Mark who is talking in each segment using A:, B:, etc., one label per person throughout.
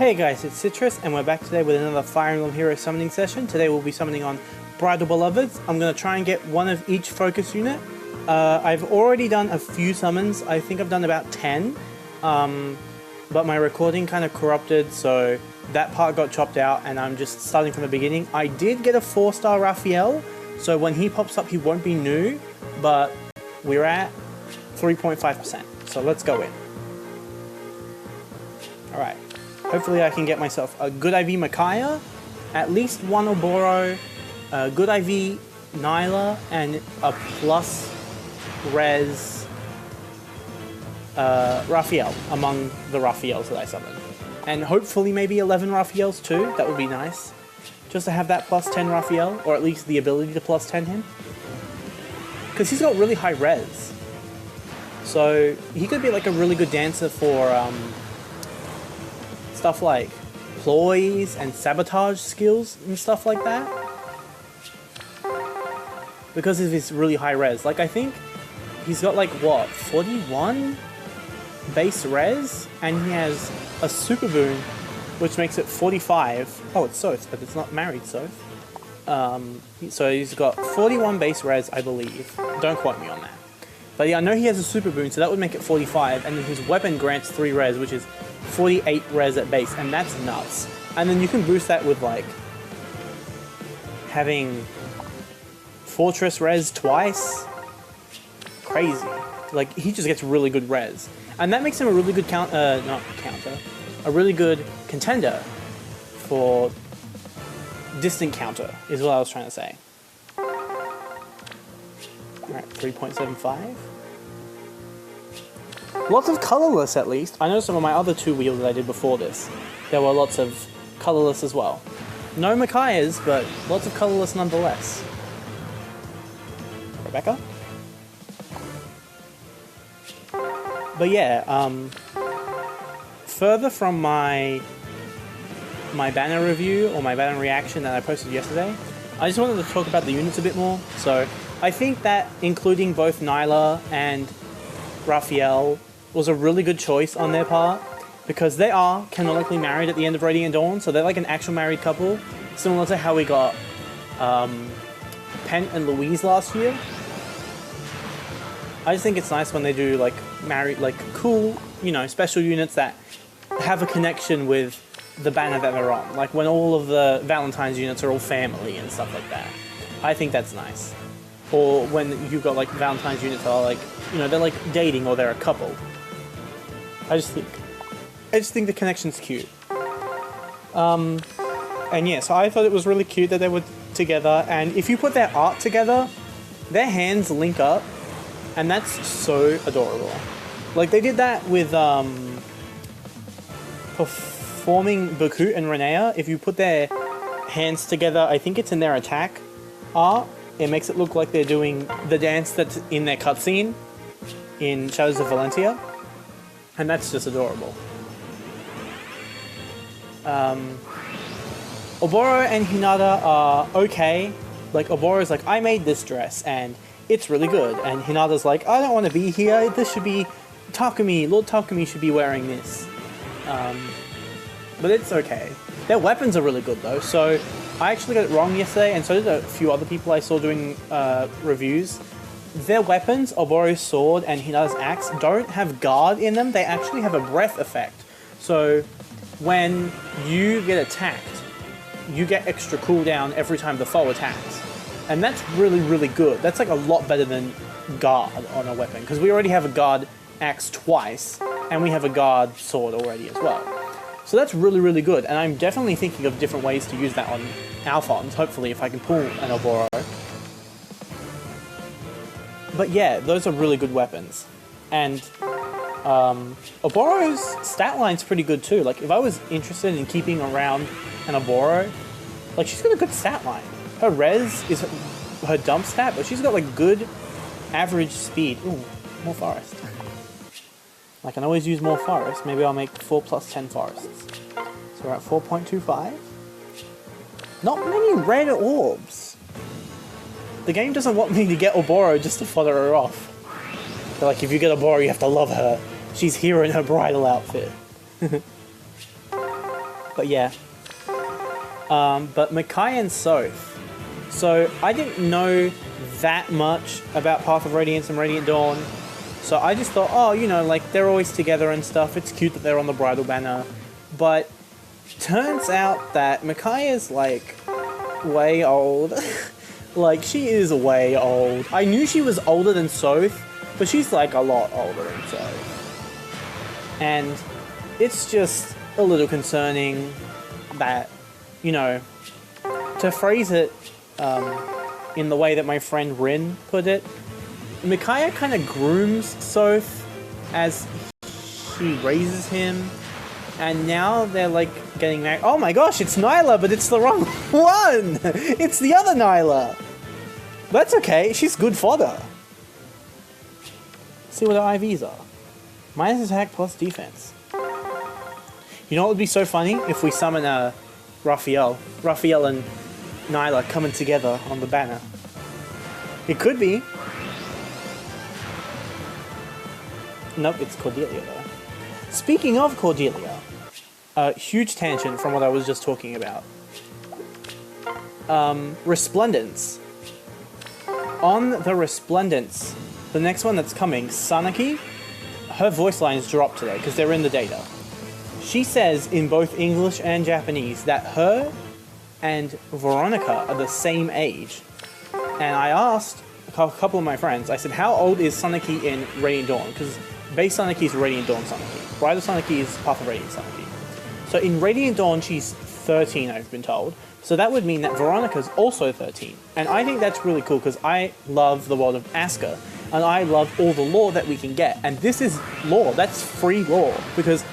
A: Hey guys, it's Citrus, and we're back today with another Fire Emblem Hero summoning session. Today we'll be summoning on Bridal Beloveds. I'm going to try and get one of each focus unit. I've already done a few summons. I think I've done about 10. But my recording kind of corrupted, so that part got chopped out, and I'm just starting from the beginning. I did get a 4-star Raphael, so when he pops up he won't be new, but we're at 3.5%, so let's go in. Alright, hopefully I can get myself a good IV Micaiah, at least one Oboro, a good IV Nailah, and a plus res Raphael among the Raphaels that I summoned. And hopefully maybe 11 Raphaels too, that would be nice. Just to have that plus 10 Raphael, or at least the ability to plus 10 him. Because he's got really high res. So he could be like a really good dancer for stuff like ploys and sabotage skills and stuff like that. Because of his really high res. Like I think he's got like what, 41 base res, and he has a super boon which makes it 45. Oh, it's Soth, but it's not married Soth. So he's got 41 base res, I believe. Don't quote me on that. But yeah, I know he has a super boon, so that would make it 45, and then his weapon grants 3 res, which is 48 res at base, and that's nuts. And then you can boost that with like having Fortress res twice. Crazy. Like, he just gets really good res. And that makes him a really good a really good contender for distant counter, is what I was trying to say. Alright, 3.75. Lots of colorless, at least. I know some of my other 2 wheels that I did before this, there were lots of colorless as well. No Micaiahs, but lots of colorless nonetheless. Rebecca? But yeah, further from my banner review, or my banner reaction that I posted yesterday, I just wanted to talk about the units a bit more. So I think that including both Nailah and Raphael was a really good choice on their part, because they are canonically married at the end of Radiant Dawn, so they're like an actual married couple, similar to how we got Pent and Louise last year. I just think it's nice when they do like married, like cool, you know, special units that have a connection with the banner that they're on. Like when all of the Valentine's units are all family and stuff like that. I think that's nice. Or when you've got like Valentine's units that are like, you know, they're like dating or they're a couple. I just think the connection's cute. And yeah, so I thought it was really cute that they were together, and if you put their art together, their hands link up. And that's so adorable. Like, they did that with performing Bakut and Renea. If you put their hands together, I think it's in their attack art, it makes it look like they're doing the dance that's in their cutscene in Shadows of Valentia. And that's just adorable. Oboro and Hinata are okay. Like, Oboro's like, I made this dress, and it's really good, and Hinata's like, I don't want to be here, this should be Takumi, Lord Takumi should be wearing this. But it's okay. Their weapons are really good though, so I actually got it wrong yesterday, and so did a few other people I saw doing reviews. Their weapons, Oboro's sword and Hinata's axe, don't have guard in them, they actually have a breath effect. So when you get attacked, you get extra cooldown every time the foe attacks. And that's really, really good. That's like a lot better than guard on a weapon, because we already have a guard axe twice, and we have a guard sword already as well. So that's really, really good, and I'm definitely thinking of different ways to use that on Alphons, hopefully, if I can pull an Oboro. But yeah, those are really good weapons. And Oboro's stat line's pretty good too. Like, if I was interested in keeping around an Oboro, like, she's got a good stat line. Her res is her dump stat, but she's got like good average speed. Ooh, more forest. I can always use more forest. Maybe I'll make 4 plus 10 forests. So we're at 4.25. Not many red orbs. The game doesn't want me to get Oboro just to fodder her off. They're like, if you get Oboro, you have to love her. She's here in her bridal outfit. But yeah. But Micaiah and Soph. So I didn't know that much about Path of Radiance and Radiant Dawn. So I just thought, oh, you know, like, they're always together and stuff. It's cute that they're on the bridal banner. But turns out that Micaiah's, like, way old. Like, she is way old. I knew she was older than Soph, but she's, like, a lot older than Soph. And it's just a little concerning that, you know, to phrase it in the way that my friend Rin put it, Micaiah kind of grooms Soph as she raises him, and now they're like getting married. Oh my gosh, it's Nailah, but it's the wrong one! It's the other Nailah! That's okay, she's good fodder. Let's see what her IVs are. Minus attack plus defense. You know what would be so funny? If we summon Raphael. Raphael and Nailah coming together on the banner. It could be. Nope, it's Cordelia though. Speaking of Cordelia, huge tangent from what I was just talking about. Resplendence. On the Resplendence, the next one that's coming, Sanaki, her voice lines dropped today because they're in the data. She says in both English and Japanese that her and Veronica are the same age. And I asked a couple of my friends, I said, how old is Sanaki in Radiant Dawn? Because base Sanaki is Radiant Dawn Sanaki. Bridal Sanaki is Path of Radiance Sanaki. So in Radiant Dawn, she's 13, I've been told. So that would mean that Veronica's also 13. And I think that's really cool because I love the world of Asuka. And I love all the lore that we can get. And this is lore. That's free lore. Because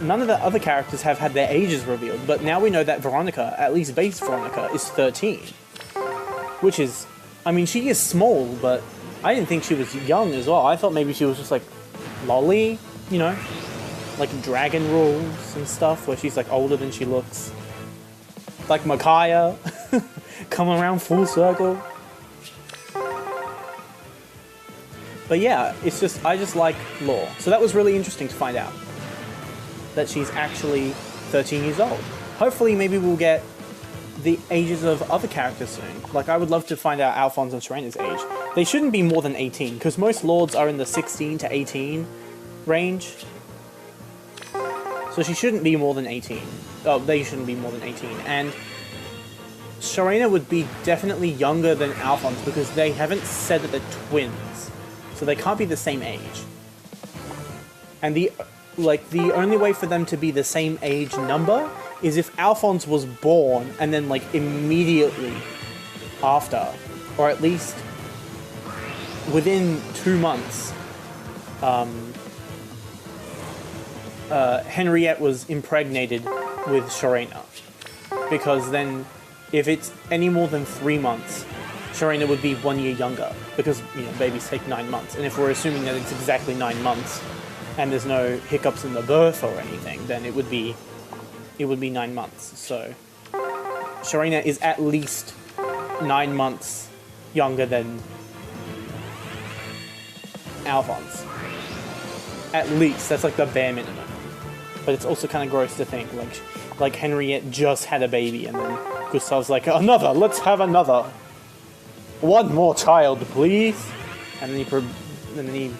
A: none of the other characters have had their ages revealed. But now we know that Veronica, at least base Veronica, is 13. Which is... I mean, she is small, but I didn't think she was young as well. I thought maybe she was just like lolly, you know? Like Dragon Rules and stuff, where she's like older than she looks. Like Micaiah. Come around full circle. But yeah, it's just, I just like lore. So that was really interesting to find out. That she's actually 13 years old. Hopefully maybe we'll get the ages of other characters soon. Like, I would love to find out Alphonse and Serena's age. They shouldn't be more than 18, because most lords are in the 16 to 18 range. So she shouldn't be more than 18. Oh, they shouldn't be more than 18. And Serena would be definitely younger than Alphonse, because they haven't said that they're twins. So they can't be the same age. And the only way for them to be the same age number is if Alphonse was born and then, like, immediately after, or at least within 2 months, Henriette was impregnated with Serena. Because then, if it's any more than 3 months, Serena would be 1 year younger. Because, you know, babies take 9 months. And if we're assuming that it's exactly 9 months, and there's no hiccups in the birth or anything, then it would be 9 months. So Serena is at least 9 months younger than Alphonse. At least. That's like the bare minimum. But it's also kind of gross to think, like Henriette just had a baby and then Gustave's like, another, let's have another. One more child, please. And then he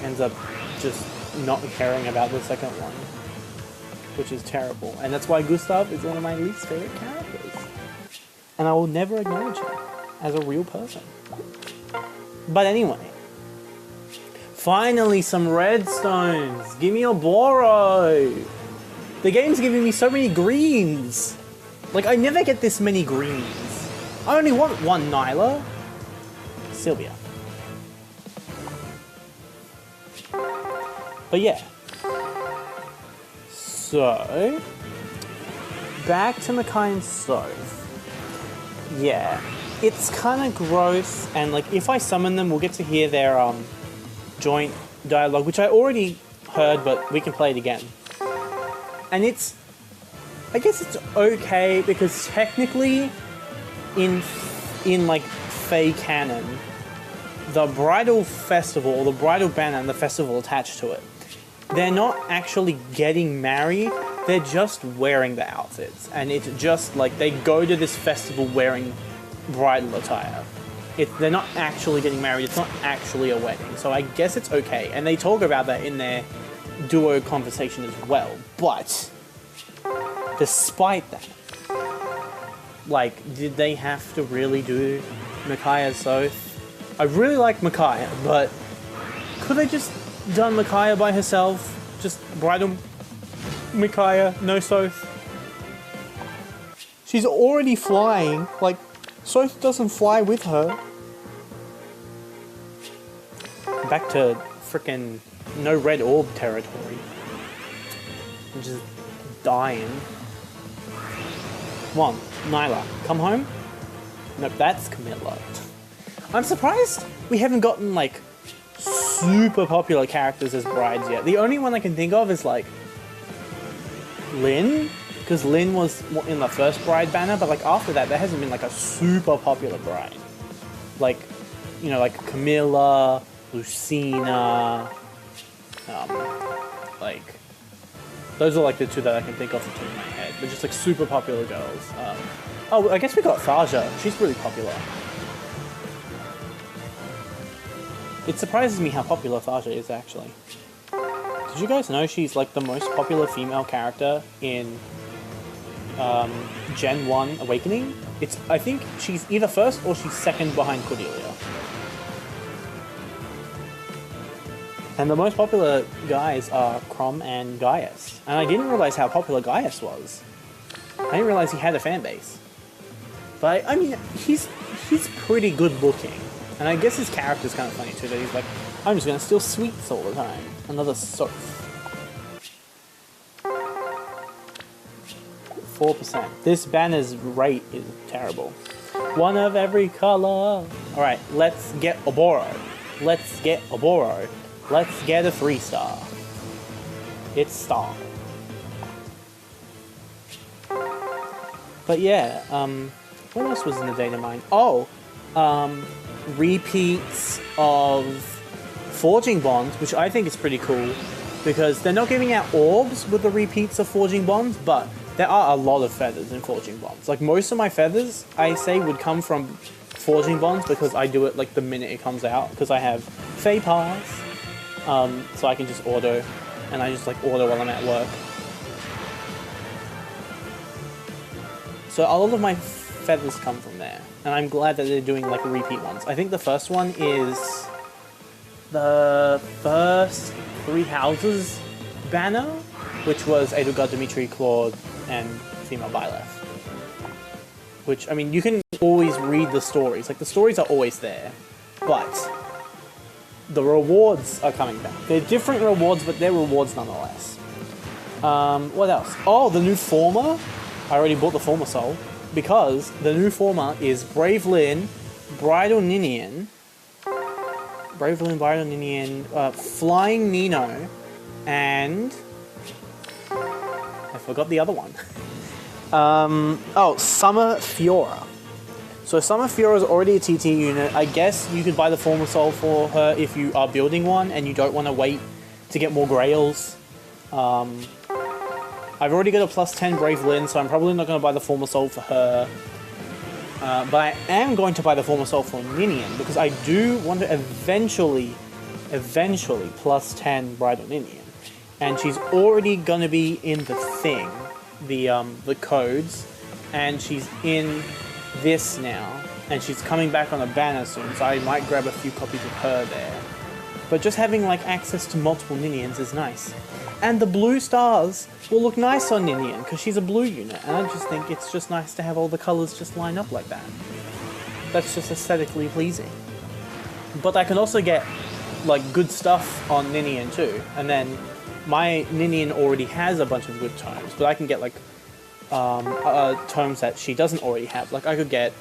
A: ends up just not caring about the second one, which is terrible. And that's why Gustav is one of my least favorite characters. And I will never acknowledge him as a real person. But anyway, finally some redstones. Give me a Boro. The game's giving me so many greens. Like, I never get this many greens. I only want one Nailah. Sylvia. But yeah. So, back to Micaiah and Soph. Yeah, it's kind of gross, and like if I summon them, we'll get to hear their joint dialogue, which I already heard, but we can play it again. And I guess it's okay because technically, in like Fae canon, the bridal festival, or the bridal banner and the festival attached to it, they're not actually getting married, they're just wearing the outfits. And it's just like they go to this festival wearing bridal attire. They're not actually getting married, it's not actually a wedding. So I guess it's okay. And they talk about that in their duo conversation as well. But despite that, like, did they have to really do Micaiah's Soth? I really like Micaiah, but could they just done Micaiah by herself? Just bridal Micaiah, no Soth? She's already flying. Like, Soth doesn't fly with her. Back to frickin' no red orb territory. I'm just dying. One, Nailah, come home? Nope, that's Camilla. I'm surprised we haven't gotten, like, super popular characters as brides yet. The only one I can think of is, like, Lynn, because Lynn was in the first bride banner, but, like, after that, there hasn't been, like, a super popular bride. Like, you know, like Camilla, Lucina, like, those are, like, the two that I can think of off the top of my head. They're just, like, super popular girls. Oh, I guess we got Thaja. She's really popular. It surprises me how popular Thaja is, actually. Did you guys know she's, like, the most popular female character in Gen 1 Awakening? I think she's either first or she's second behind Cordelia. And the most popular guys are Crom and Gaius. And I didn't realize how popular Gaius was. I didn't realize he had a fan base. But, I mean, he's pretty good looking. And I guess his character's kind of funny too, that he's like, I'm just gonna steal sweets all the time. Another Soth. 4%. This banner's rate is terrible. One of every color. Alright, let's get Oboro. Let's get Oboro. Let's get a 3-star. It's Star. But yeah, what else was in the data mine? Oh, repeats of Forging Bonds, which I think is pretty cool, because they're not giving out orbs with the repeats of Forging Bonds, but there are a lot of feathers in Forging Bonds. Like, most of my feathers, I say, would come from Forging Bonds, because I do it, like, the minute it comes out, because I have Fey Pass, so I can just auto, and I just, like, auto while I'm at work. So a lot of my feathers come from there, and I'm glad that they're doing, like, repeat ones. I think the first one is the first 3 houses banner, which was Edelgard, Dimitri, Claude, and female Byleth. Which, I mean, you can always read the stories. Like, the stories are always there, but the rewards are coming back. They're different rewards, but they're rewards nonetheless. What else? Oh, the new Former. I already bought the Former Soul, because the new Former is Brave Lynn, Bridal Ninian, Flying Nino, and I forgot the other one. Oh, Summer Fiora. So Summer Fiora is already a TT unit. I guess you could buy the Former Soul for her if you are building one and you don't want to wait to get more Grails. I've already got a +10 Brave Lynn, so I'm probably not going to buy the Former Soul for her. But I am going to buy the Former Soul for Ninian, because I do want to eventually +10 Bridal Ninian. And she's already going to be in the thing, the codes, and she's in this now, and she's coming back on a banner soon, so I might grab a few copies of her there. But just having, like, access to multiple Ninians is nice. And the blue stars will look nice on Ninian, because she's a blue unit, and I just think it's just nice to have all the colours just line up like that. That's just aesthetically pleasing. But I can also get, like, good stuff on Ninian too, and then my Ninian already has a bunch of good tomes, but I can get, like, tomes that she doesn't already have. Like, I could get,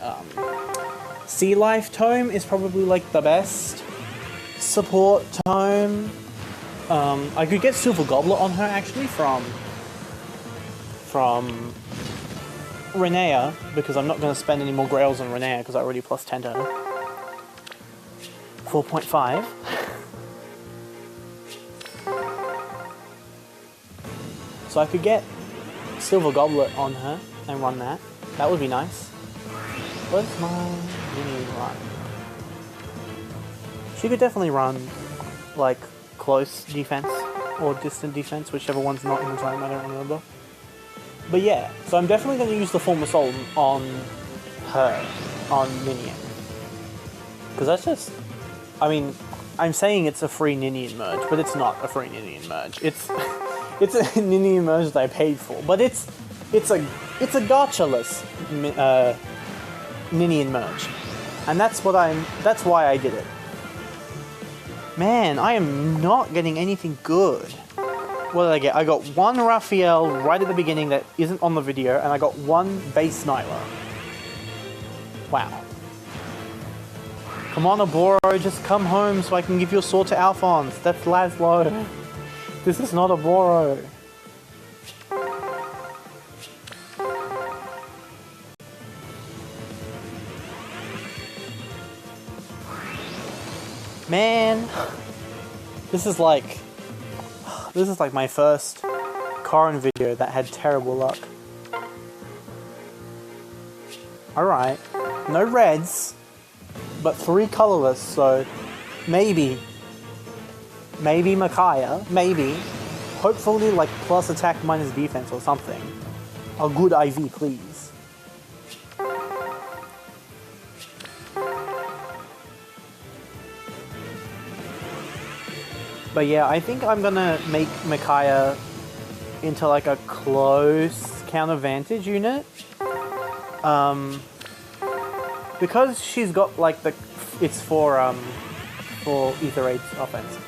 A: Sea Life tome is probably, like, the best support tome. I could get Silver Goblet on her, actually, from Renea, because I'm not going to spend any more Grails on Renea, because I already +10 her. 4.5. So I could get Silver Goblet on her and run that. That would be nice. What's my mini run? She could definitely run, like, close defense or distant defense, whichever one's not in the time, I don't remember. But yeah, so I'm definitely going to use the Form Assault on her, on Ninian. Because that's just, I mean, I'm saying it's a free Ninian merge, but it's not a free Ninian merge. It's a Ninian merge that I paid for, but it's a gacha-less Ninian merge, and that's why I did it. Man, I am not getting anything good. What did I get? I got one Raphael right at the beginning that isn't on the video, and I got one base Nailah. Wow. Come on, Oboro, just come home so I can give your sword to Alphonse. That's Laszlo. This is not Oboro. Man, this is like my first Corrin video that had terrible luck. Alright, no reds, but 3 colorless, so maybe Micaiah, maybe. Hopefully like plus attack minus defense or something. A good IV, please. But yeah, I think I'm gonna make Micaiah into like a close counter vantage unit. Because she's got like it's for Ether Raid's offense.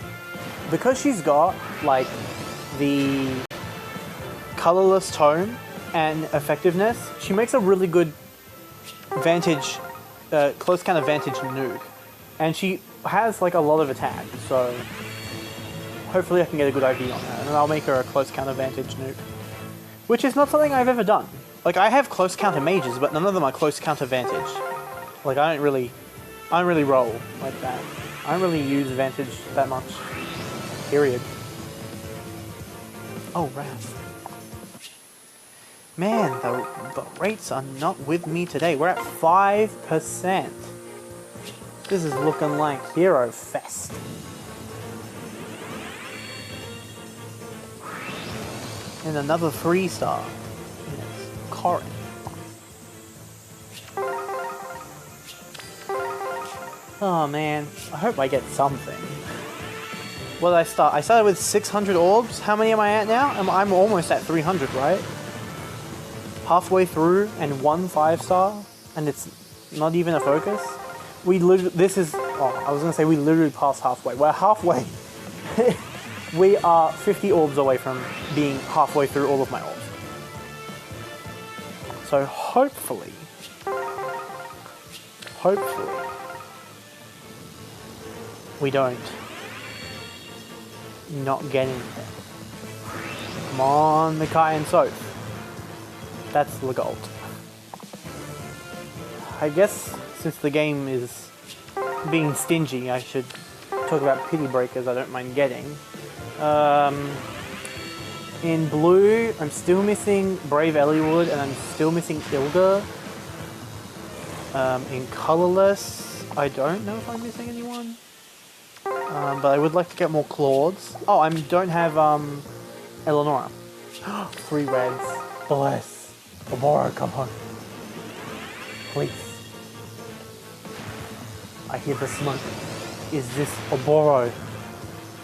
A: Because she's got like the colorless tone and effectiveness, she makes a really good vantage, close counter vantage nuke. And she has like a lot of attack, so hopefully I can get a good IV on her, and I'll make her a close counter vantage nuke. Which is not something I've ever done. Like, I have close counter mages, but none of them are close counter vantage. Like, I don't really roll like that. I don't really use vantage that much. Period. Oh, Wrath. Man, the rates are not with me today. We're at 5%. This is looking like Hero Fest. And another 3-star. Yes, Corrin. Oh man, I hope I get something. What did I start? I started with 600 orbs. How many am I at now? I'm almost at 300, right? Halfway through and 1 5-star, and it's not even a focus. We literally, I was gonna say we literally passed halfway. We're halfway. We are 50 orbs away from being halfway through all of my orbs. So hopefully, we don't not get anything. Come on, Micaiah and Soph. That's the gold. I guess since the game is being stingy, I should talk about pity breakers I don't mind getting. In blue, I'm still missing Brave Eliwood and I'm still missing Ilga. In colorless, I don't know if I'm missing anyone. But I would like to get more Claudes. Oh, I don't have Eleonora. 3 reds. Bless. Oboro, come home. Please. I hear the smoke. Is this Oboro?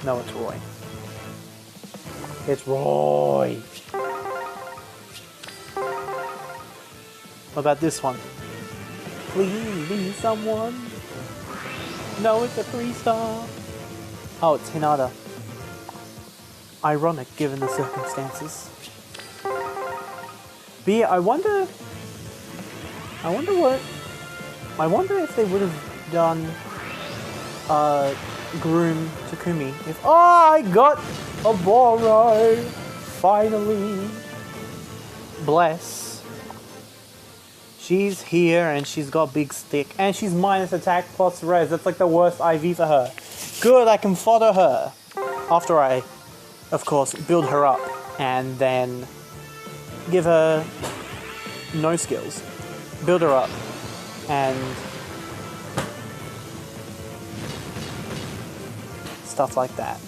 A: No, it's Roy. It's Roy. What about this one? Please be someone. No, it's a 3-star. Oh, it's Hinata. Ironic given the circumstances. But yeah, I wonder if they would have done Groom Takumi if I got Oboro finally. Bless. She's here and she's got big stick and she's minus attack plus res. That's like the worst IV for her. Good, I can fodder her. After I, of course, build her up and then give her no skills, build her up, and stuff like that.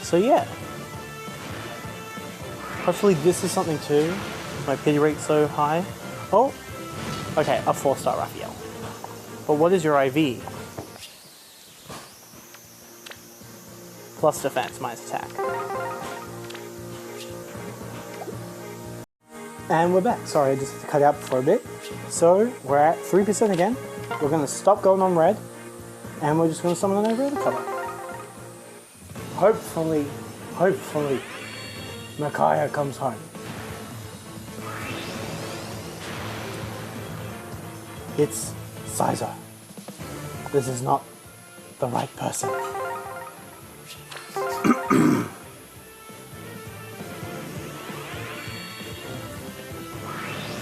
A: So yeah, hopefully this is something too. My pity rate so high. Oh, okay, a 4-star Raphael. But what is your IV? Plus defense, minus attack. And we're back. Sorry, I just cut out for a bit. So we're at 3% again. We're going to stop going on red, and we're just going to summon on every other color. Hopefully, Micaiah comes home. It's Caesar. This is not the right person.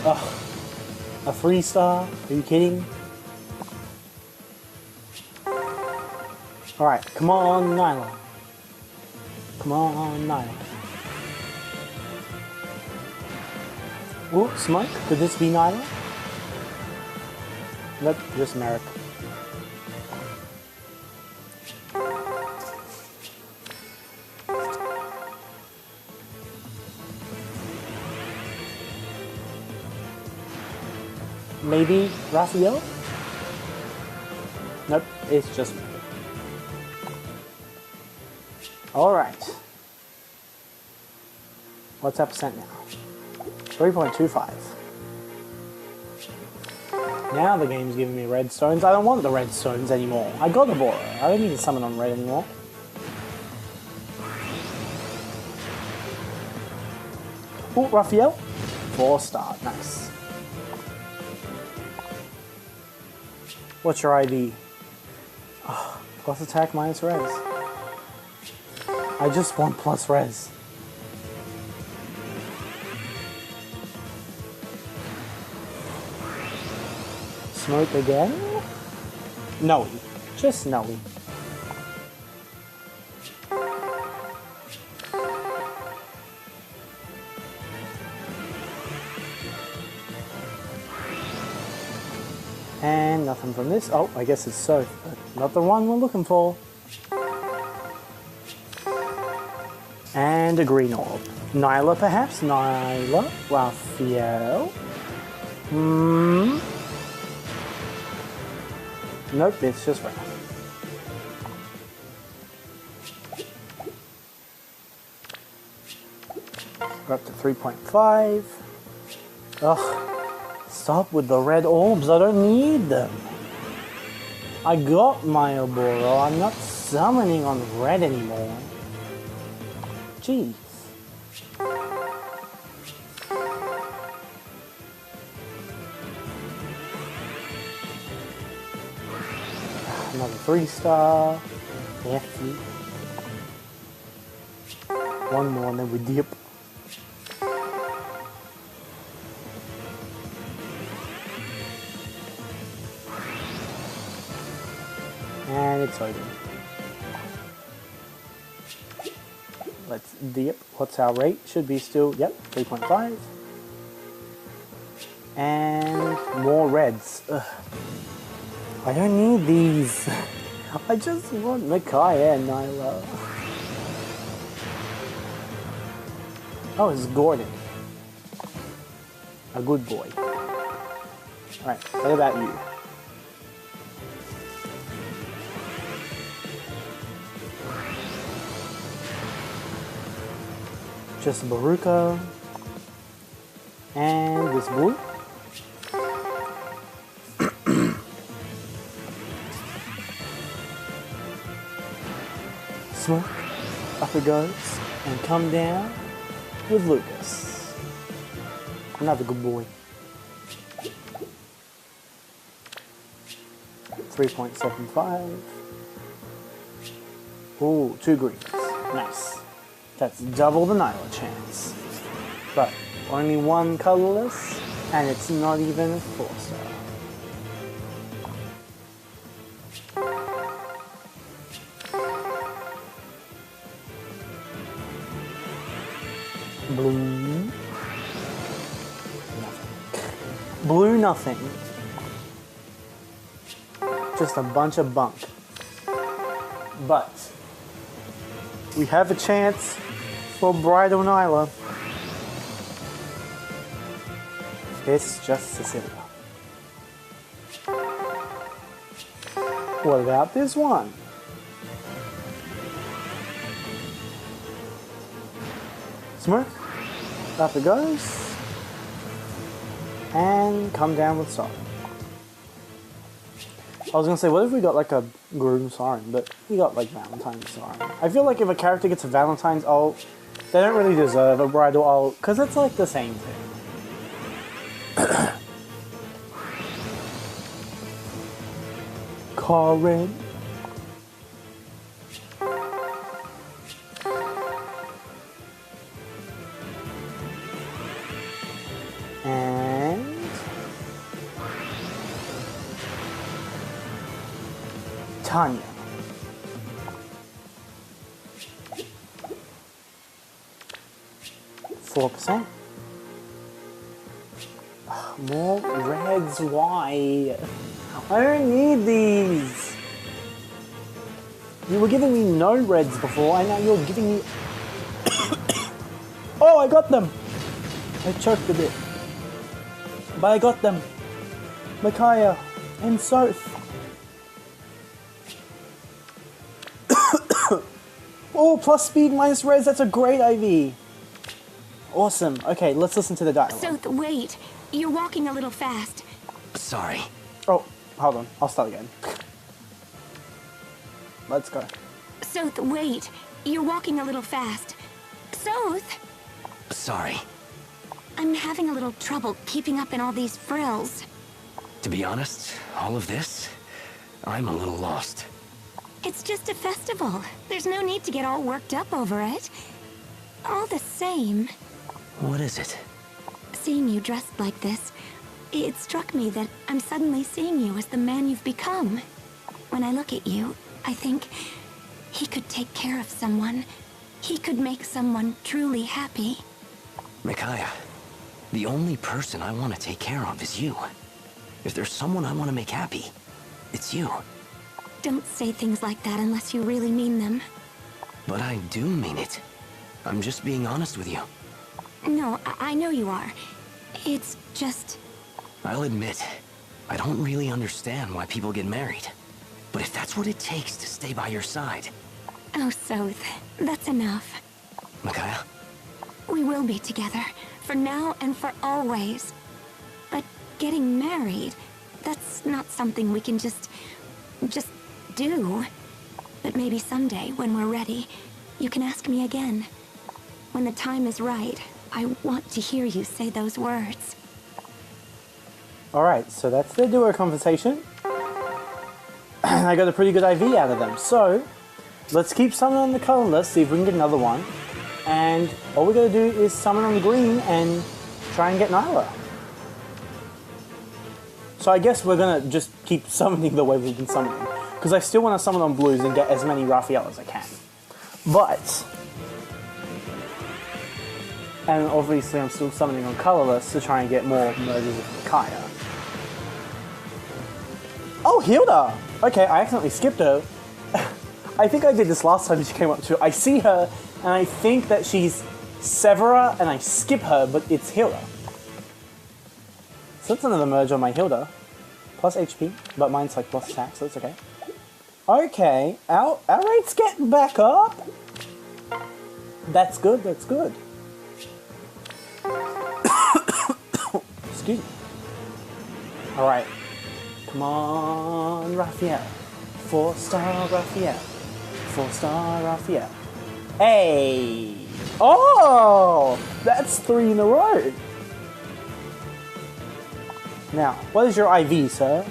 A: Ugh. A 3-star? Are you kidding? Alright, come on, Nailah. Come on, Nailah. Ooh, smoke? Could this be Nailah? Nope, just Merrick. Maybe Raphael? Nope, it's just me. Alright. What's that percent now? 3.25. Now the game's giving me red stones. I don't want the red stones anymore. I got the Bora. I don't need to summon on red anymore. Ooh, Raphael. 4-star. Nice. What's your ID? Oh, plus attack, minus res. I just want plus res. Smoke again? No. Just no. And nothing from this. Oh, I guess it's so. Not the one we're looking for. And a green orb. Nailah, perhaps? Nailah? Raphael? Nope, it's just Wrath. We're up to 3.5. Ugh. Stop with the red orbs, I don't need them. I got my Oboro, I'm not summoning on red anymore. Jeez. Another 3-star. Hefty. One more and then we dip. And it's over. Let's dip. What's our rate? Should be still, yep, 3.5. And more reds. Ugh. I don't need these. I just want Micaiah and Nailah. Oh, it's Gordon. A good boy. Alright, what about you? Just Baruka. And this boy. Smoke, up it goes, and come down with Lucas. Another good boy. 3.75. Ooh, 2 greens. Nice. That's double the Nailah chance. But only one colorless, and it's not even a 4-star. Blue. Blue nothing. Just a bunch of bunk. But we have a chance for Bridal Nailah. It's just Cecilia. What about this one? Smirk. Up it goes. And come down with sorrow. I was gonna say, what if we got like a groom siren, but we got like Valentine's siren. I feel like if a character gets a Valentine's ult, they don't really deserve a bridal ult, because it's like the same thing. Corin. And Tanya. %. More reds, why? I don't need these. You were giving me no reds before, and now you're giving me... Oh, I got them! I choked a bit. But I got them. Micaiah and Soph. Oh, plus speed minus res, that's a great IV. Awesome. Okay, let's listen to the dialogue.
B: Soph, wait. You're walking a little fast.
C: Sorry.
A: Oh, hold on. I'll start again. Let's go.
B: Soph, wait. You're walking a little fast. Soph!
C: Sorry.
B: I'm having a little trouble keeping up in all these frills.
C: To be honest, all of this, I'm a little lost.
B: It's just a festival. There's no need to get all worked up over it. All the same,
C: What is it?
B: seeing you dressed like this, it struck me that I'm suddenly seeing you as the man you've become. When I look at you, I think he could take care of someone. He could make someone truly happy.
C: Micaiah, the only person I want to take care of is you. If there's someone I want to make happy, it's you.
B: Don't say things like that unless you really mean them.
C: But I do mean it. I'm just being honest with you.
B: No, I know you are. It's just...
C: I'll admit, I don't really understand why people get married. But if that's what it takes to stay by your side...
B: Oh, Soph, that's enough.
C: Micaiah?
B: We will be together, for now and for always. But getting married, that's not something we can just do. But maybe someday, when we're ready, you can ask me again. When the time is right, I want to hear you say those words.
A: Alright, so that's their duo conversation. I got a pretty good IV out of them. So, let's keep summoning on the color list, see if we can get another one. And all we gotta do is summon on green and try and get Nailah. So I guess we're gonna just keep summoning the way we've been summoning. Because I still want to summon on blues and get as many Raphael as I can. But... And obviously I'm still summoning on colorless to try and get more merges of Micaiah. Oh, Hilda! Okay, I accidentally skipped her. I think I did this last time she came up too. I see her, and I think that she's Severa, and I skip her, but it's Hilda. So that's another merge on my Hilda. Plus HP, but mine's like plus attack, so it's okay. Okay, our rate's getting back up. That's good, that's good. Excuse me. Alright. Come on, Raphael. 4-star Raphael. 4-star Raphael. Hey! Oh! That's 3 in a row. Now, what is your IV, sir?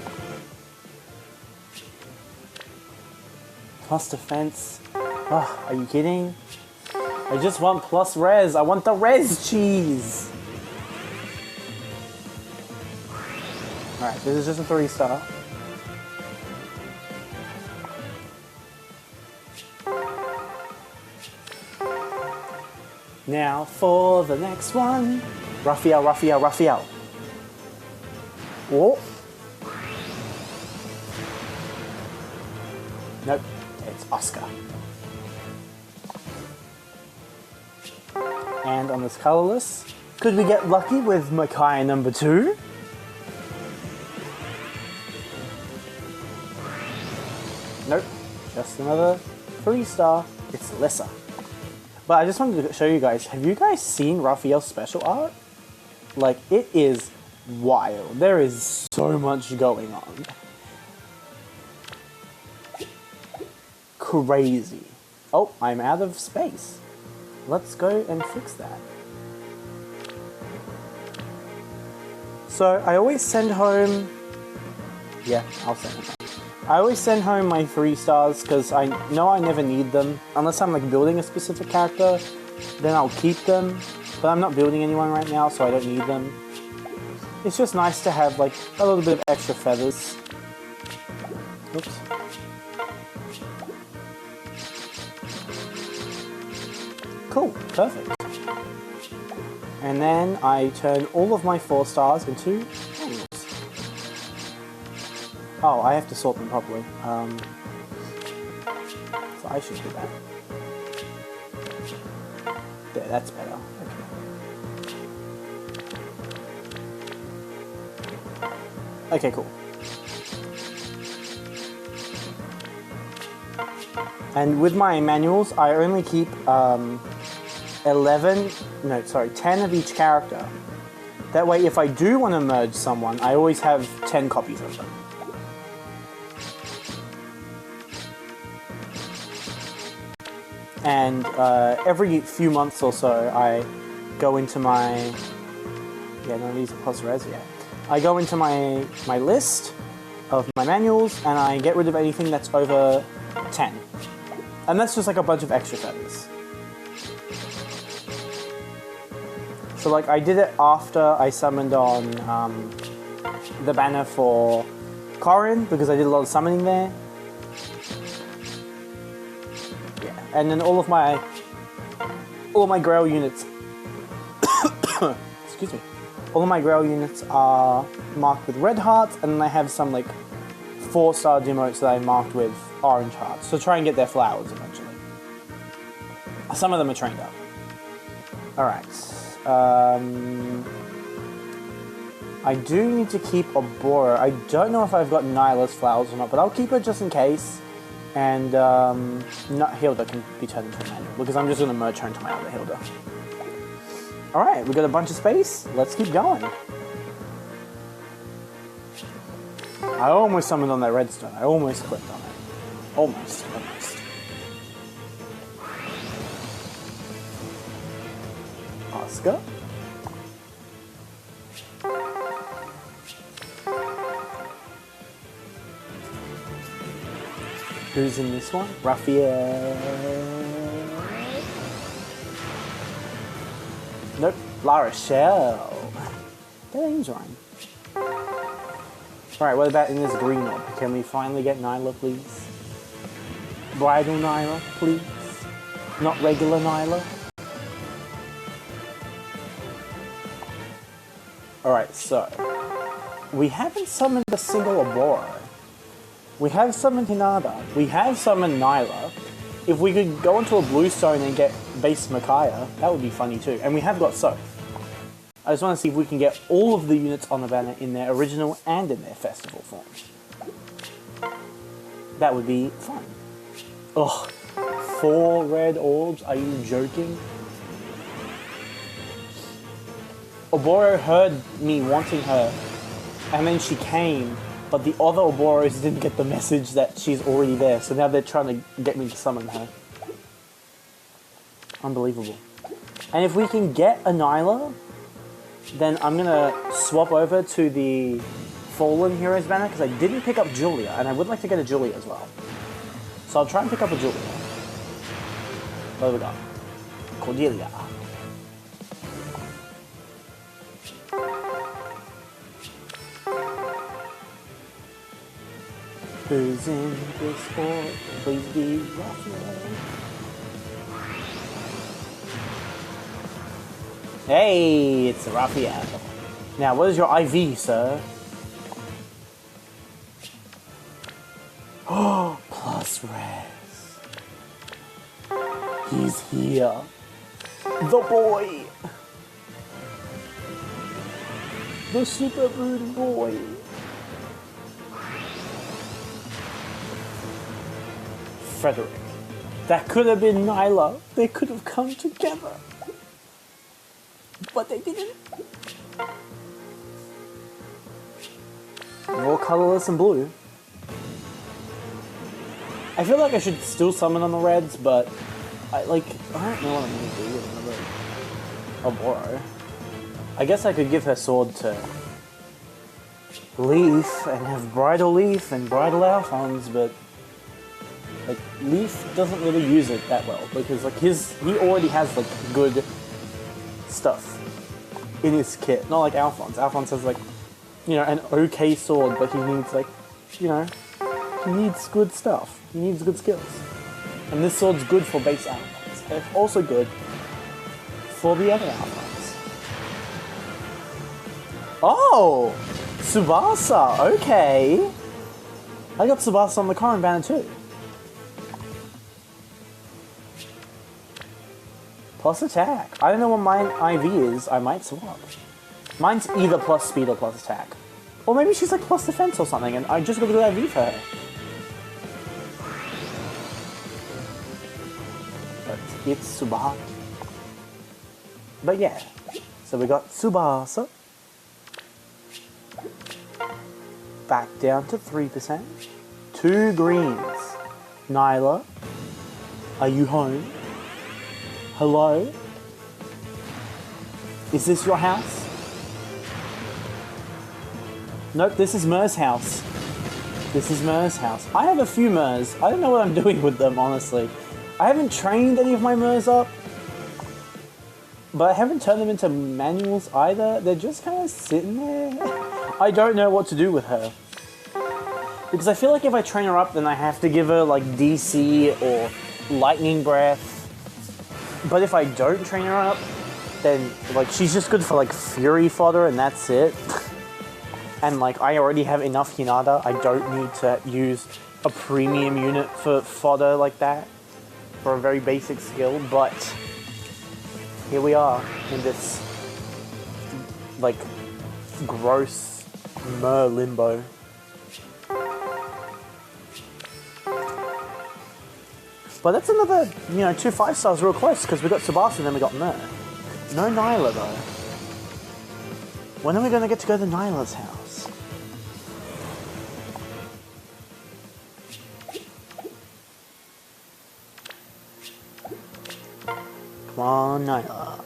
A: Plus defense. Oh, are you kidding? I just want plus res. I want the res cheese. Alright, this is just a 3-star. Now for the next one. Raphael, Raphael, Raphael. Whoa. Nope, it's Oscar. And on this colorless, could we get lucky with Micaiah number 2? Nope, just another 3-star. It's Lissa. But I just wanted to show you guys, have you guys seen Raphael's special art? Like, it is wild. There is so much going on. Crazy. Oh, I'm out of space. Let's go and fix that. So, I always send home... Yeah, I'll send home. I always send home my 3 stars because I know I never need them. Unless I'm like building a specific character, then I'll keep them. But I'm not building anyone right now, so I don't need them. It's just nice to have like a little bit of extra feathers. Oops. Cool, perfect. And then I turn all of my 4 stars into animals. Oh, I have to sort them properly. So I should do that. There, that's better. Okay, cool. And with my manuals, I only keep 10 of each character. That way, if I do want to merge someone, I always have 10 copies of them. And every few months or so, I go into my... Yeah, none of these are pos-res yet. I go into my list of my manuals, and I get rid of anything that's over 10. And that's just like a bunch of extra feathers. So like, I did it after I summoned on the banner for Corrin, because I did a lot of summoning there. And then all of my Grail units, excuse me, all of my Grail units are marked with red hearts, and then I have some like 4-star demotes that I marked with orange hearts, so try and get their flowers eventually. Some of them are trained up. Alright, I do need to keep a Bora. I don't know if I've got Nailah's flowers or not, but I'll keep her just in case. And Hilda can be turned into a manual, because I'm just going to merge her into my other Hilda. Alright, we got a bunch of space. Let's keep going. I almost summoned on that redstone. I almost clicked on it. Almost. Oscar. Who's in this one? Raphael. Nope. La Rochelle. That name's rhyme. Alright, what about in this green orb? Can we finally get Nailah, please? Bridal Nailah, please? Not regular Nailah? Alright, so... we haven't summoned a single Abora. We have summoned Hinada. We have summoned Nailah. If we could go into a bluestone and get base Micaiah, that would be funny too. And we have got Soph. I just want to see if we can get all of the units on the banner in their original and in their festival form. That would be fun. Ugh. 4 red orbs? Are you joking? Oboro heard me wanting her, and then she came. But the other Oboros didn't get the message that she's already there, so now they're trying to get me to summon her. Unbelievable. And if we can get a Nailah, then I'm gonna swap over to the Fallen Heroes banner, because I didn't pick up Julia, and I would like to get a Julia as well. So I'll try and pick up a Julia. What have we got? Cordelia. Who's in this orb? Please be Raphael. Hey, it's Raphael. Now, what is your IV, sir? Oh, plus res. He's here. The boy. The super rude boy. Frederick. That could have been Nailah. They could have come together. But they didn't. More colorless and blue. I feel like I should still summon on the reds, but I don't know what I'm gonna do with another Oboro. I guess I could give her sword to Leaf and have Bridal Leaf and Bridal Alphonse, but like Leaf doesn't really use it that well because like he already has like good stuff in his kit. Not like Alphonse. Alphonse has like, you know, an okay sword, but he needs like, you know, he needs good stuff. He needs good skills. And this sword's good for base Alphonse. And it's also good for the other Alphonse. Oh! Tsubasa, okay. I got Tsubasa on the current banner too. Plus attack. I don't know what mine IV is. I might swap. Mine's either plus speed or plus attack. Or maybe she's like plus defense or something and I just got a good IV for her. But it's Tsubasa. But yeah. So we got Tsubasa. Back down to 3%. 2 greens. Nailah, are you home? Hello? Is this your house? Nope, this is Mer's house. This is Mer's house. I have a few Mers. I don't know what I'm doing with them, honestly. I haven't trained any of my Mers up, but I haven't turned them into manuals either. They're just kind of sitting there. I don't know what to do with her. Because I feel like if I train her up, then I have to give her like DC or Lightning Breath. But if I don't train her up, then like she's just good for like Fury fodder and that's it. And like I already have enough Hinata, I don't need to use a premium unit for fodder like that. For a very basic skill, but here we are in this like gross Mer limbo. But that's another, you know, 2 5-stars real close because we got Tsubasa and then we got Mer. No Nailah though. When are we going to get to go to Nailah's house? Come on, Nailah.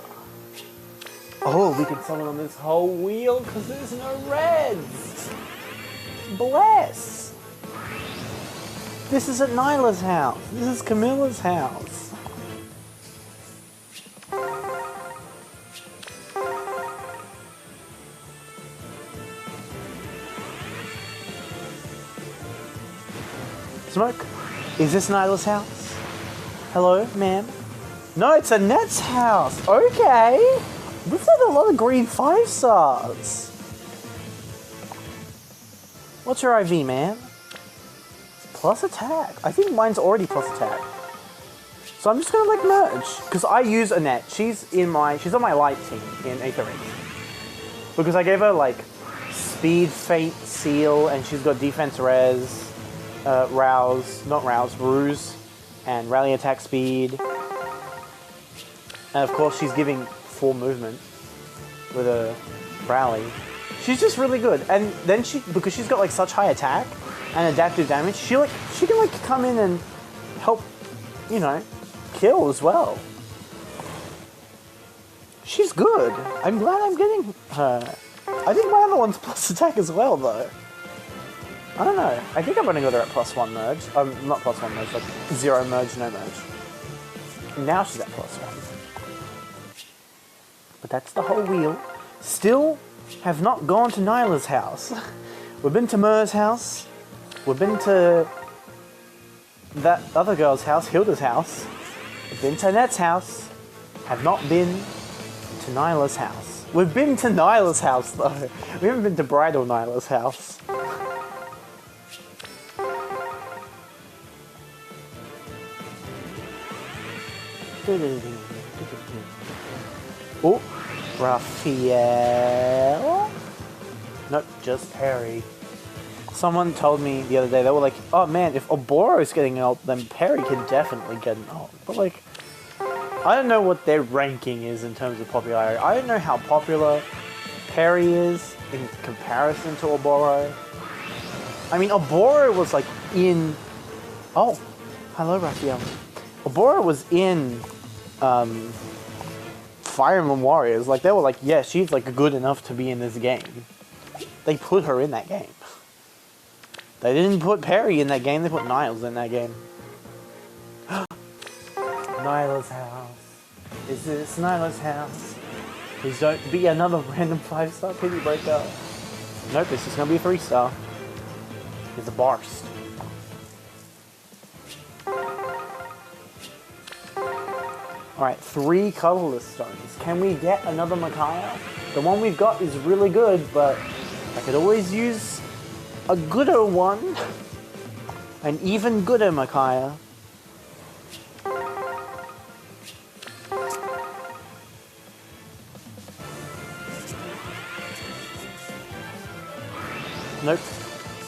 A: Oh, we can summon on this whole wheel because there's no reds. Bless. This is at Nailah's house. This is Camilla's house. Smoke? Is this Nailah's house? Hello, ma'am? No, it's Annette's house. Okay. We've had a lot of green 5-stars. What's your IV, man? Plus attack. I think mine's already plus attack. So I'm just gonna like merge. Because I use Annette. She's on my light team in Aether Ring. Because I gave her like speed, feint, seal, and she's got defense res, ruse, and rally attack speed. And of course she's giving full movement with a rally. She's just really good. And then because she's got like such high attack and adaptive damage, she can like come in and help, you know, kill as well. She's good. I'm glad I'm getting her. I think my other one's plus attack as well though. I don't know. I think I've only got her at +1 merge. Not +1 merge, like 0 merge, no merge. Now she's at +1. But that's the whole wheel. Still have not gone to Nailah's house. We've been to Mer's house. We've been to that other girl's house, Hilda's house. We've been to Annette's house. Have not been to to Nailah's house. We've been to Nailah's house though. We haven't been to Bridal Nailah's house. Oh, Raphael? Nope, just Perry. Someone told me the other day, they were like, oh man, if Oboro's getting an alt, then Perry can definitely get an alt. But like, I don't know what their ranking is in terms of popularity. I don't know how popular Perry is in comparison to Oboro. I mean, Oboro was like in... Oh, hello Raphael. Oboro was in Fire Emblem Warriors. Like, they were like, yeah, she's like good enough to be in this game. They put her in that game. They didn't put Perry in that game, they put Niles in that game. Nailah's house. Is this Nailah's house? Please don't be another random 5-star pity breaker. Nope, this is gonna be a 3-star. It's a burst. Alright, 3 colorless stones. Can we get another Micaiah? The one we've got is really good, but I could always use a gooder one. An even gooder Micaiah. Nope.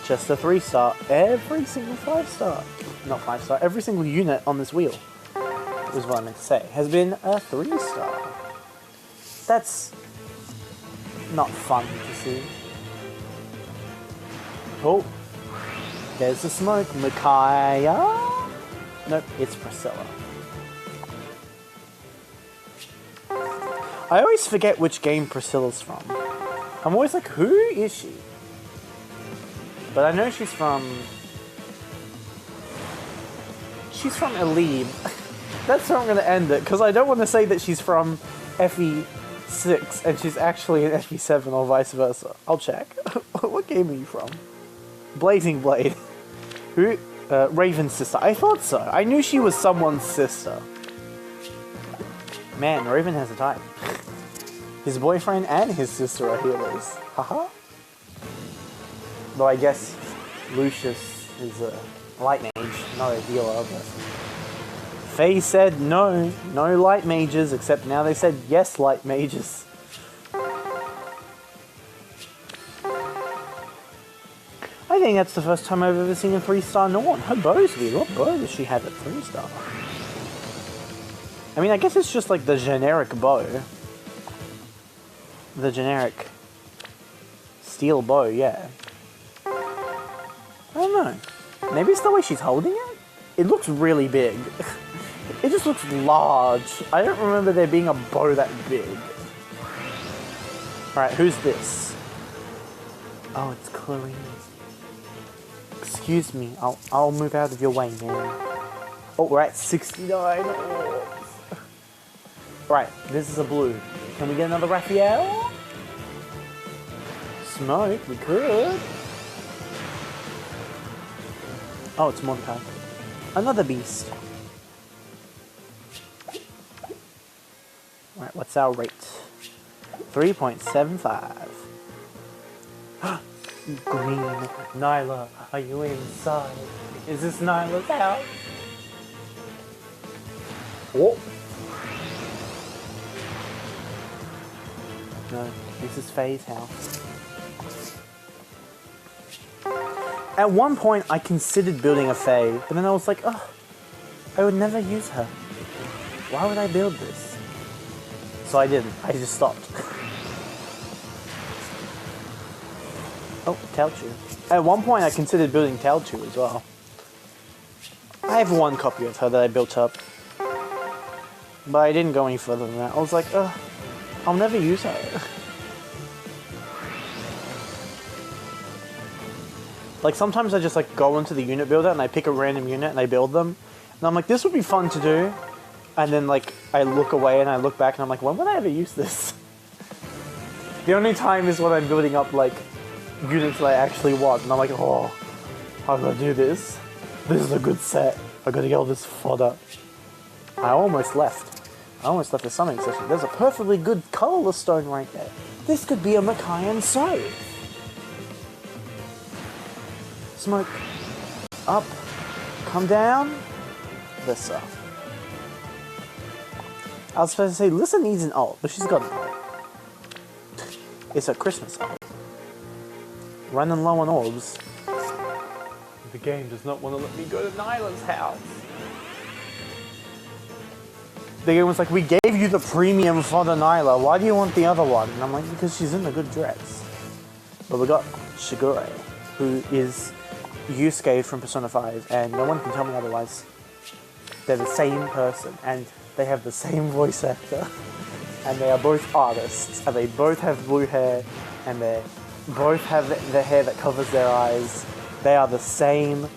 A: Just a 3-star. Every single 5-star. Not 5-star. Every single unit on this wheel, was what I meant to say, has been a 3-star. That's not fun to see. Oh. There's the smoke. Micaiah? Nope, it's Priscilla. I always forget which game Priscilla's from. I'm always like, who is she? But I know she's from Elite. That's how I'm going to end it, because I don't want to say that she's from FE6 and she's actually in FE7 or vice versa. I'll check. What game are you from? Blazing Blade. Who? Raven's sister. I thought so. I knew she was someone's sister. Man, Raven has a type. His boyfriend and his sister are healers. Haha. Though I guess Lucius is a light mage, not a healer, but... Faye said no light mages, except now they said yes light mages. I think that's the first time I've ever seen a 3-star Norn. Her bow's weird. What bow does she have at 3-star? I mean, I guess it's just like the generic bow. The generic steel bow, yeah. I don't know. Maybe it's the way she's holding it? It looks really big. It just looks large. I don't remember there being a bow that big. Alright, who's this? Oh, it's Clarine. Excuse me, I'll move out of your way, man. Oh, we're at 69 orbs. Right, this is a blue. Can we get another Raphael? Smoke, we could. Oh, it's Mordecai. Another beast. Alright, what's our rate? 3.75. Green. Nailah, are you inside? Is this Nailah's house? Oh. No, this is Faye's house. At one point, I considered building a Faye, but then I was like, oh, I would never use her. Why would I build this? So I didn't. I just stopped. Oh, Telchu. At one point, I considered building Telchu as well. I have one copy of her that I built up. But I didn't go any further than that. I was like, ugh, I'll never use her. Like, sometimes I just, like, go into the unit builder and I pick a random unit and I build them. And I'm like, this would be fun to do. And then, like, I look away and I look back and I'm like, when would I ever use this? The only time is when I'm building up, like, units that I actually want. And I'm like, oh, I'm gonna do this. This is a good set. I gotta get all this fodder. I almost left. I almost left the summoning session. There's a perfectly good colorless stone right there. This could be a Machian Scythe. Smoke. Up. Come down. Lissa. I was supposed to say Lissa needs an ult, but she's got an ult. It's a Christmas ult. Running low on orbs. The game does not want to let me go to Nailah's house. The game was like, we gave you the premium for the Nailah, why do you want the other one? And I'm like, because she's in a good dress. But we got Shigure, who is Yusuke from Persona 5, and no one can tell me otherwise. They're the same person, and they have the same voice actor. And they are both artists, and they both have blue hair, and they both have the hair that covers their eyes. They are the same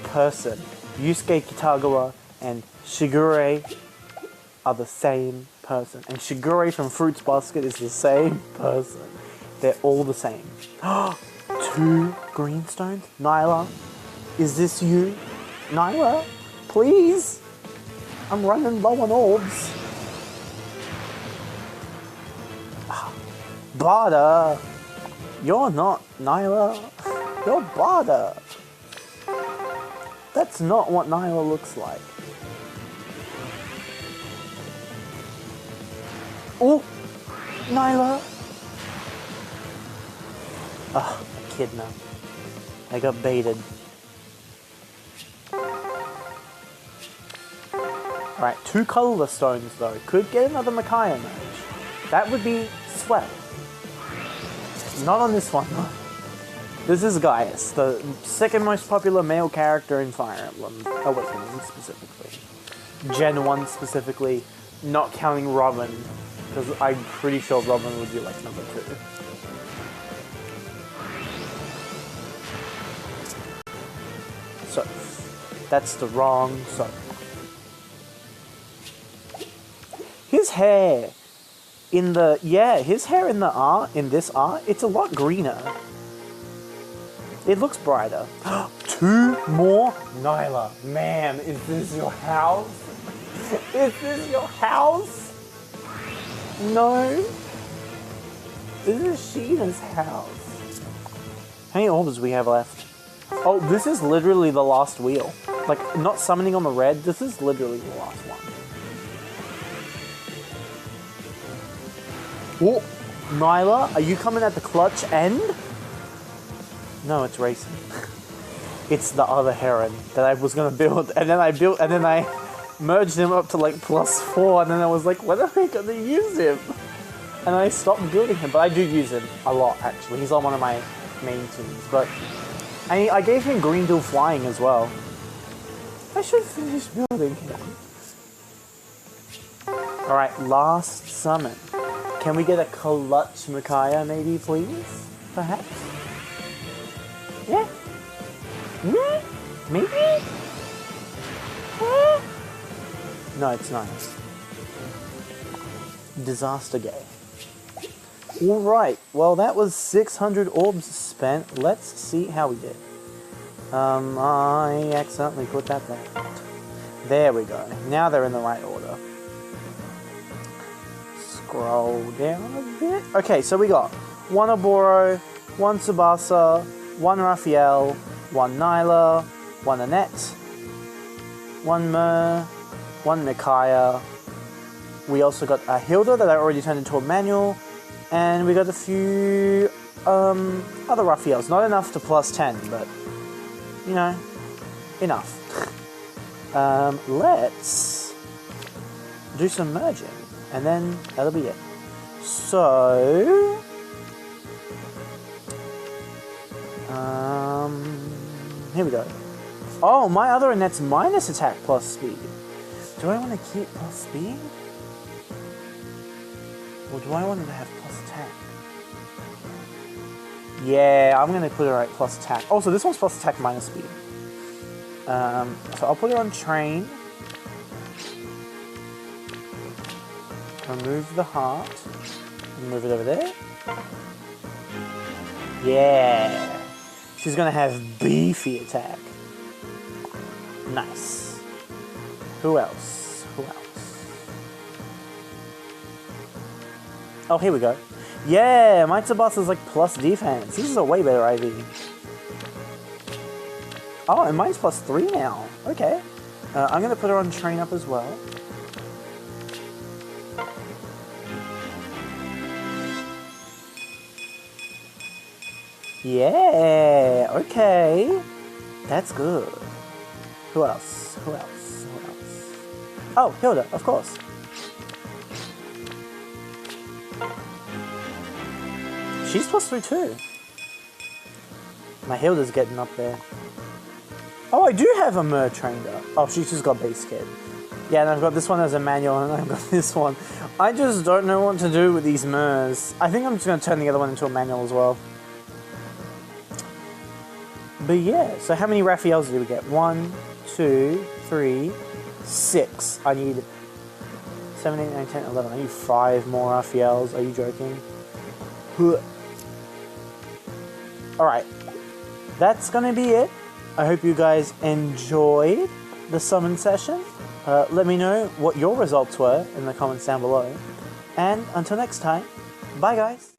A: person. Yusuke Kitagawa and Shigure are the same person. And Shigure from Fruits Basket is the same person. They're all the same. 2 greenstones? Nailah? Is this you? Nailah? Please? I'm running low on orbs. Bada! You're not Nailah. You're Bada. That's not what Nailah looks like. Oh! Nailah! Ah, Echidna. I got baited. Alright, 2 colorless stones though. Could get another Machian merge. That would be swell. Not on this one though. This is Gaius, the second most popular male character in Fire Emblem Awakening specifically. Gen 1 specifically, not counting Robin, because I'm pretty sure Robin would be like number 2. So, that's the wrong so. His hair in the his hair in the art, in this art, it's a lot greener. It looks brighter. 2 more Nailah. Man, is this your house? Is this your house? No. This is Sheena's house. How many orbs do we have left? Oh, this is literally the last wheel. Like, not summoning on the red, this is literally the last one. Oh, Nailah, are you coming at the clutch end? No, it's racing. It's the other heron that I was gonna build, and then I merged him up to like +4, and then I was like, when am I gonna use him? And I stopped building him, but I do use him a lot actually. He's on one of my main teams, but I gave him Green Flying as well. I should finish building him. Alright, last summon. Can we get a clutch Micaiah maybe, please? Perhaps? Yeah? Maybe? No, it's not. Disaster Gay. Alright, well that was 600 orbs spent. Let's see how we did. I accidentally put that there. There we go. Now they're in the right order. Scroll down a bit. Okay, so we got 1 Oboro, 1 Tsubasa, 1 Raphael, 1 Nailah, 1 Annette, 1 Mer, 1 Micaiah. We also got a Hilda that I already turned into a manual, and we got a few other Raphaels. Not enough to +10, but you know, enough. Let's do some merging, and then that'll be it. So, here we go. Oh, my other Annette's minus attack plus speed. Do I want to keep plus speed? Or do I want her to have plus attack? Yeah, I'm going to put her at plus attack. Oh, so this one's plus attack minus speed. So I'll put her on train. Remove the heart. Move it over there. Yeah. She's going to have beefy attack. Nice. Who else? Who else? Oh, here we go. Yeah, my boss is like plus defense. This is a way better IV. Oh, and mine's plus 3 now. Okay. I'm going to put her on train up as well. Yeah, okay. That's good. Who else? Who else? Who else? Oh, Hilda, of course. She's plus 3 too. My Hilda's getting up there. Oh, I do have a Mer trained up. Oh, she's just got base kit. Yeah, and I've got this one as a manual, and I've got this one. I just don't know what to do with these Mers. I think I'm just going to turn the other one into a manual as well. But yeah, so how many Raphaels did we get? 1, 2, 3, 6. I need 7, 8, 9, 10, 11. I need 5 more Raphaels. Are you joking? Alright, that's going to be it. I hope you guys enjoyed the summon session. Let me know what your results were in the comments down below. And until next time, bye guys.